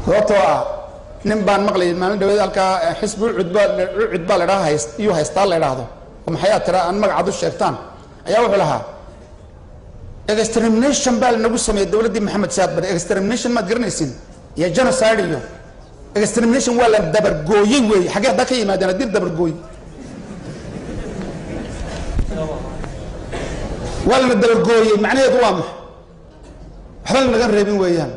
sababtoo ah nin baan maqlay maalin dhaweed halkaa xisbi cud baa la dhaha iyo haystaa la idhaahdo maxay aad tiraa aan magacaad u sheegtaan ayaa wuxuu lahaa extermination baa lanagu sameeyey dowladdii maxamed siyaad bare extermination maad garanaysin iyo genocide iyo extermination waa la dabargooyey weeye xaggee haddaa ka yimaadeen haddii dabargooy waa lana dabargooyey macnaheedu waa maxay waxba lanaga reebin weeyaan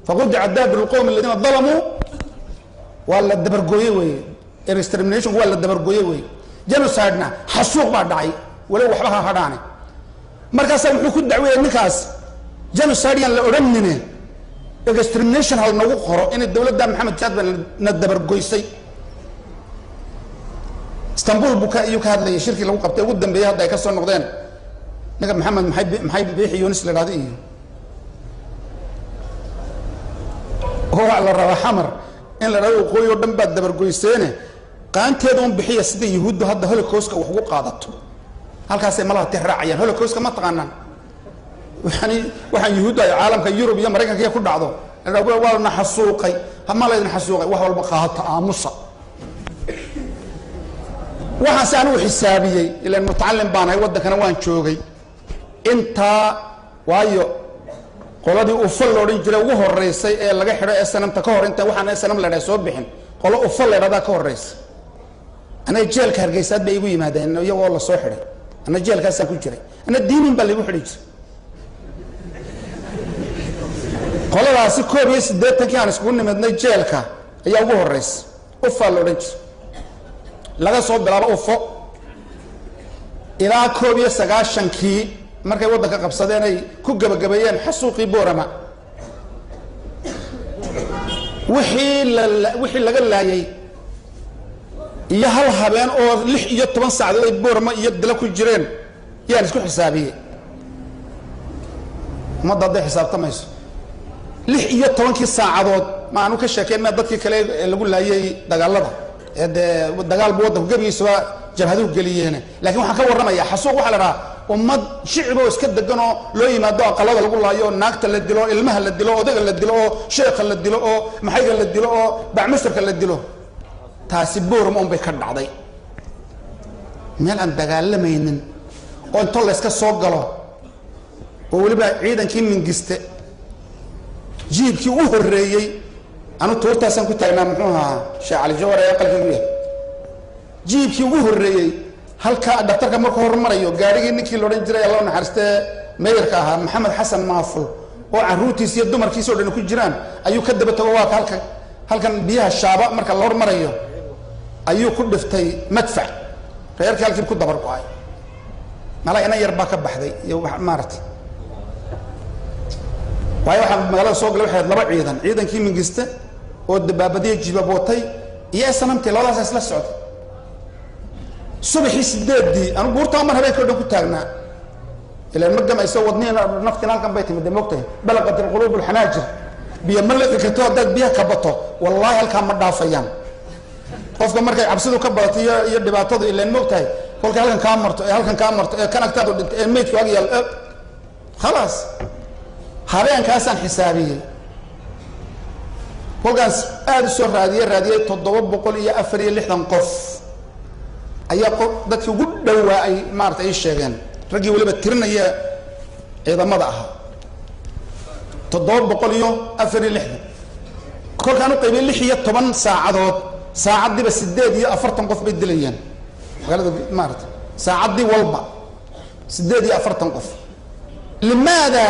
faqudica daabiru lqowmi aladiina dalamuu waa la dabargooyey weeye extermination waa la dabargooyey weeye genocide-na xasuuq baa dhacay walow waxba ha hadhaane markaasaa wuxuu ku dacweeyey ninkaas genocide yaan la odhanine extermination hal nagu qoro inay dowladda maxamed siyaad baa na dabargoysay istanbul buu iyuu ka hadlayay shirkii lagu qabtay ugu dambeeyey hadda ay ka soo noqdeen ninka maxamed maxay biixi yunis la dhahdo iyo oo la rabaa xamar in la dhahdo waqooyi oo dhan baad dabargoyseene qaanteeda un bixiya sida yuhuuddu hadda holocaustka wax ugu qaadato halkaasay malaha tix raacayaan holocaustka ma taqaanaan waxaan yuhuudda ay caalamka yurub iyo maraykanka iyo ku dhacdo waa na xasuuqay ma laydin xasuuqay wax walba qaata aamusa waxaase anigu xisaabiyey ilaan mutacallim baan ahay waddankana waan joogay intaa waayo qoladii ufal la odhan jiray ugu horeysay ee laga xidho snmta ka hor inta waxaan snm la dhahay soo bixin qolo ufal la dhahdaa ka horeysa anaga jeelka hargeysaad bay igu yimaadeen iyagoo la soo xidhay ana jeelkaasaan ku jiray ana diinin baa laigu xidhi jiray qoladaasi 81 aan iskugu nimidnay jeelka ayaa ugu horeysa ufal la odhan jiray laga soo bilaabo ufo ilaa 91kii markay waddanka qabsadeen ay ku gabagabeeyeen xasuuqii boorama wixii laga laayay iyo hal habeen oo 6 iyo 10 saacadood ay boorama iyo dila ku jireen yaan isku xisaabiyey ma dadda xisaabtamayso 6 iyo 10kii saacadood ma aanu ka sheekeen ma dadkii kale lagu laayay dagaalada dagaal buu waddanku gabigiisaba jabhaduhu geliyeen laakiin waxaan ka warramayaa xasuuq waxa la dhahaa ummad shicib oo iska degan oo loo yimaado aqalada lagu laayo naagta la dilo ilmaha la dilo odaga la dilo oo sheekha la dilo oo maxayga la dilo oo bacmisirka la dilo taasi boorama un bay ka dhacday meel aan dagaalamaynin oo inta la iska soo galo oo weliba ciidankii mingiste jiibkii u horreeyey anu toortaasaan ku taagnaa muxuu ahaa sheekh cali jawar ee qalbigu yahay jiibkii ugu horreeyey halkaa dhaktarka markuu hormarayo gaarigii ninkii loodhan jiray alla naxariistee meeyarka ahaa maxamed xasan maaful oo carruurtiisa iyo dumarkiisa oo dhan ku jiraan ayuu ka daba tago waa halkan biyaha shaaba marka la hormarayo ayuu ku dhiftay madfac reerkii halkii ku dabar go-ay mala ina yar baa ka baxday iyo maaragtay waayo waxaa magaalada soo galay waxay laba ciidankii mingiste oo dabaabadiya jibabootay iyo sanamtii labadaas isla socday subaxii 8dii anu buurtaa mar habeenkii oo dhan ku taagnaa ilaan ma gamayso wadniina naftina halkan bay timid moogtahay balaqat alquluub alxanaajir biyo ma liqi karto haddaad biyaha ka bato wallaahi halkaa ma dhaafayaan qofka markay cabsidu ka badato iyo dhibaatadu ilaan moogtahay kolkay halkan kaa marto ee halkan kaa marto ee kan agtaadu dhinto ee meydku ag yaal khalaas habeenkaasaan xisaabiyey kolkaas aad u soo raadiyey 764 qof ayaa dadkii ugu dhowaa ay maarata ay sheegeen raggii weliba tirinaya ciidamada ahaa 764 kolkaan u qaybiyey 6 iyo 10 saacadood saacadiiba 8 iyo 40 qof bay dilayeen magaalada maarata saacadii walba 8 iyo 40 qof limaada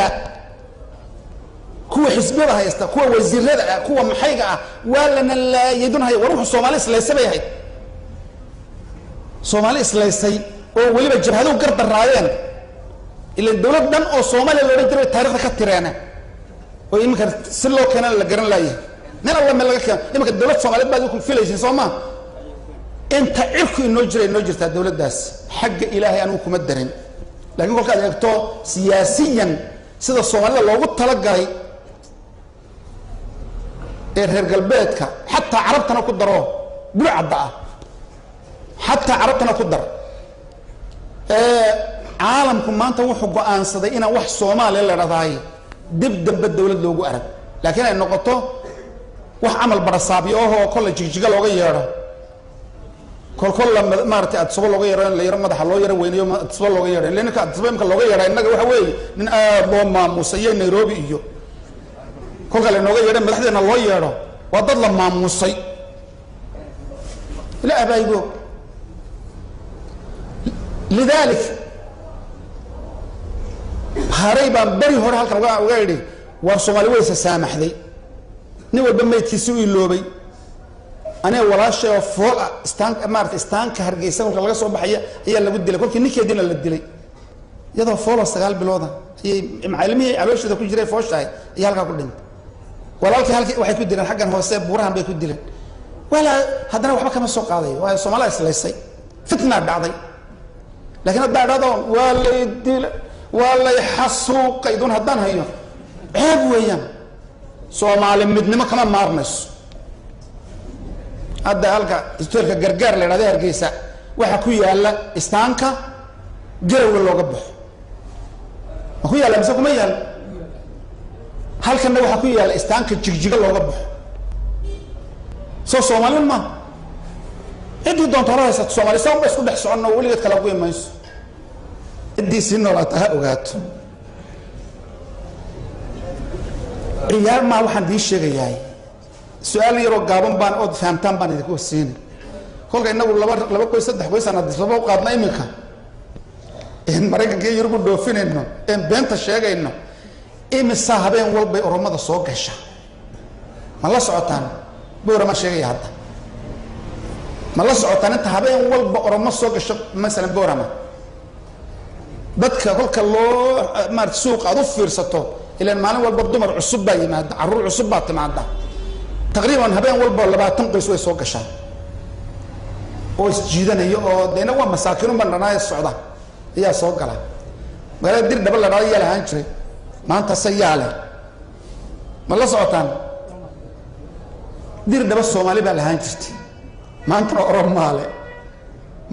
kuwa xisbiyada haysta kuwa wasiirada kuwa maxayga ah waa lana laayidunhay waruux Soomaali islaysay yahay Soomaali islaysay oo waliba jabhadu gardaraayeen ila dawlad dhan oo Soomaaliya loo dhintay taariikhda ka tireena oo imika si loo keenan la garan laayay nin alla meel laga keenay imika dawlad Soomaaliyeed baad ku filaysan Soomaa inta cirku inoo jirta dawladdaas xagga Ilaahay aanu kuma darin laakiin kolka aad eegto siyaasiyan sida Soomaalida loogu talagalay reer galbeedka xataa carabtana ku daro bulcada حتى عربتنا كدر عالمكم ما أنت وح قان صدقنا وح صومال إلا رضاي دب الدولة لوجو أرد لكن النقطة wax amal barasaabyo oo kala jigjiga looga yeero kol la maartay adsabo looga yeero la yaro madaxa loo yaro weynayo adsabo looga yeero leenka adsabo imka looga yeero inaga waxa weey nin aad loo maamusay Nairobi iyo kol kale nooga yeero madaxdeena loo yeero waa dad la maamusay ila abaygo lidalik harayba bari hore halkan uga yiri war Soomaali way saamaxday nin walba meedkiisu iloobay أنا ولا شيء فوق استانك هرجيسان ولا laga soo baxaya ayaa lagu dilay kolkii ninkeedina la dilay iyadoo foolo sagaal bilooda ay macallimiin caloosheeda ku jiray fooshay ayaa halka ku dhintay walaalkii halkii waxay ku dileen xaggan hoose buurahan bay ku dileen wala hadana waxba kama soo qaaday waa Soomaaliya islaysay fitna dhacday laakiin hadda dhacdo wala xasuuqay doon hadan hayo ceeb weeyaan Soomaali midnimo kama maarmayso hadda halka istorka gargaar la yiraahdo Hargeysa waxa ku yaala istaanka garow looga baxo ku yaala mise kuma yaal halkan waxa ku yaala istaanka jigjiga looga baxo Soomaaliyeed ma cidii doonto raaysa Soomaali soo isku dhex socono waligeed kala ku imayso cidii si noolata ogaato ciyaar ma waxaan dii sheegayaa su'aal yaro gaaban baan oo fahamtaan baan idinku siin kolka inagu laba qoys saddex qoys aan dhismo u qaadnay iminka in Mareykanka iyo Yurub dhoofinayno in beenta sheegayno imisa habeen walba Oromada soo gasha ma la socotaan boorama sheegay hadda ma la socotaan inta habeen walba Oromo soo gasho mesela boorama dadka kolka loo suuq aad u fiirsato ilaa maalin walba dumar cusub baa yimaada caruur cusub baa timaada تقريبا هبين والبا 20 قيس way soo gashaan oo isjiidanayo oo deena waa masaakiin u bananaay socda ayaa soo gala magaalada dir dabal la dhaliya lahaan jiray maanta sayaale ma la socotaan dir daba Soomaali baa lahaan jirtay maanta Oromaale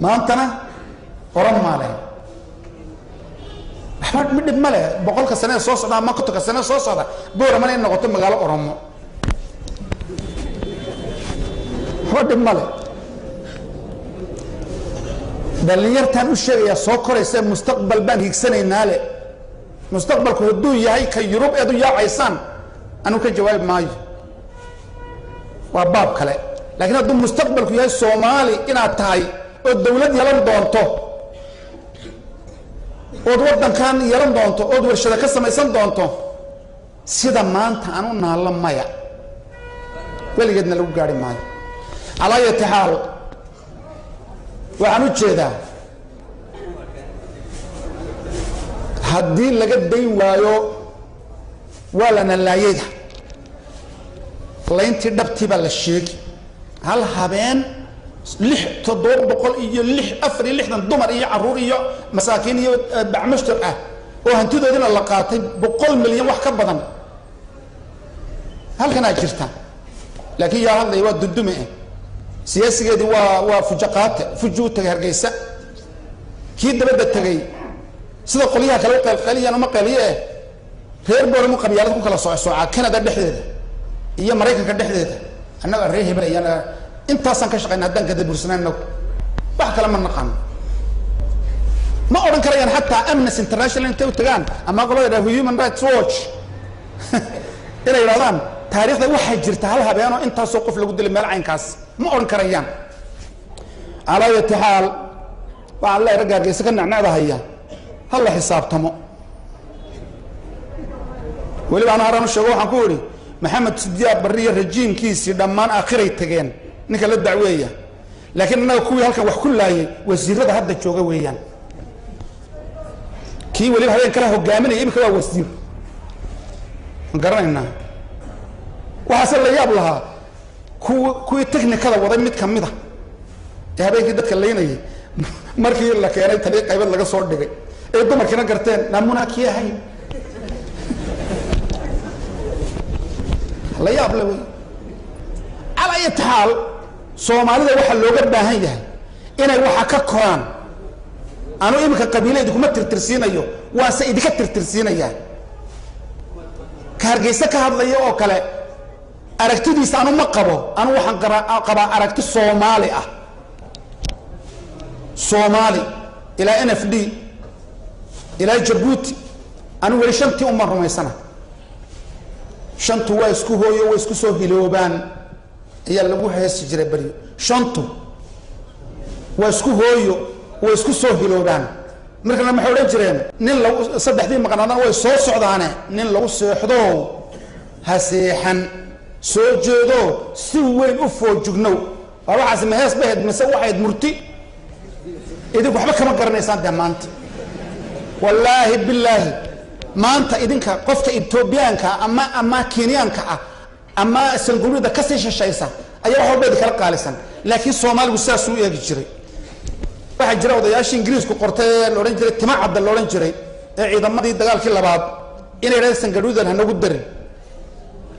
maantana Oromaale ahmad midib male boqolka sano soo socda ma kontonka sano soo socda boorama inay noqoto magaalo Oromo ودي ماله دليرتان وشيء soo koraysa mustaqbal baan higsanaynaale mustaqbalku haduu yahay ka Yurub eedu yaacaysan anu ka jawaab maayo waa baab kale laakiin haduu mustaqbalku yahay Soomaali inaad tahay oo dawlad yeelan doonto oo wadankan yeelan doonto oo warshada ka samaysan doonto sida maanta aanu naalamaya waligeedna lagu gaari maayo على أي حال وعنو جدا هدين لقد دين وايو ولا نلايد لين تدبتي بالشيك هل هبين لح تدور بقول إيه لح أفري لح ضمر إيه عرور إيه مساكين إيه بعمشتر وهنتو دين اللقاطين بقول مليون واحد كبضن هل كان أجرتان لكن يا الله يود الدماء سياسي دي وفجقات فجوت هرجيسة كيد بدأ تجي سيدا قليها كلو قليا أنا ما قليا غير بورمو قبيلاتكم كلا صاع كندا دحديده هي مريكا كدحديده أنا أريه بري أنا أنت أصلا كشقين هدان كده برسنان نو بحكي لما نقام ما أورن كريان حتى أمنس انترناشنال أنت وتجان أما قالوا ده هيومن رايتس واتش إلى إيران تاريخ ده واحد جرت هلها بيانو أنت سوقف لقد المال عين كاس ما أورن كريان على أي حال والله يرجع يسكن عنا هيا هلا حساب تمو ولي أنا أرى الشباب حكوري محمد سدياب برية رجيم كيسي دمان آخره تجين نكال الدعوية لكن أنا كوي هلك وحكل لاي وزير هذا هذا الجوجا ويان كي ولي هذا كله جامني يبكي وزير قررنا وحصل لي يابلها كوي تكنيك هذا وضع ميت كمية هذا كده تكليني مركي لك يعني طريق قبل لك صور دقي إيه ده مركينا قرتين نمونا كيا هاي لا يابلوي على أي حال Soomaali waxa looga baahan yahay inay waxa ka koraan aanu imika qabiilada kuma tirtirsiinayo waa se idinka tirtirsiinaya ka Hargeysa ka hadlayo oo kale aragtidiisa anu ma qabo anu waxaan qabaa aragti Soomaali ah Soomaali ila NFD ila Djibouti anu wali shantii uma rumaysana shantu waa isku hooyo waa isku soo hiloobaan ayaa lagu heesi jiray bari shantu waa isku hooyo waa isku soo hiloobaan markana ma xoolan jireen nin lagu saddexdii maqnaadana way soo socdaane nin lagu seexdo haseexan soo jeedo si weyn u foojugnow waxaas ma hees baheed mise waxayd murti idinku waxba kama garanaysaan maanta wallaahi billaahi maanta idinka qofka Etoobiyaanka ama Kenyaanka ama Sangulida ka sii shashaysa ayaa wax walba kala qaalisan laakiin Soomaaligu saas uu eegi jiray waxa jira odayaasha Ingiriisku qortay looran jiray timacada looran jiray ee ciidamadii dagaalkii labaad inay reer Sangulida hanagu darin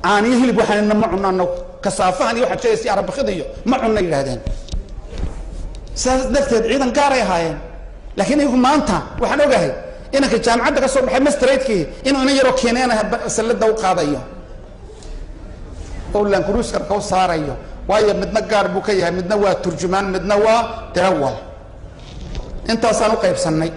aani hilib waxaan ma cunano kasaafahan iyo waxa jeesay arab khidiyo ma cunno yiraahdeen saas darteed ciidan gaar ay haayeen laakiin iyagu maanta waxaan ogahay inanka jaamacadda ka soo baxay masteradkii inuu ina yaro Keenana salada u qaadayo oo lan kuruuskar ka saarayo waayo midna gaar buu ka yahay midna waa turjumaan midna waa darawal intaas aan u qaybsanay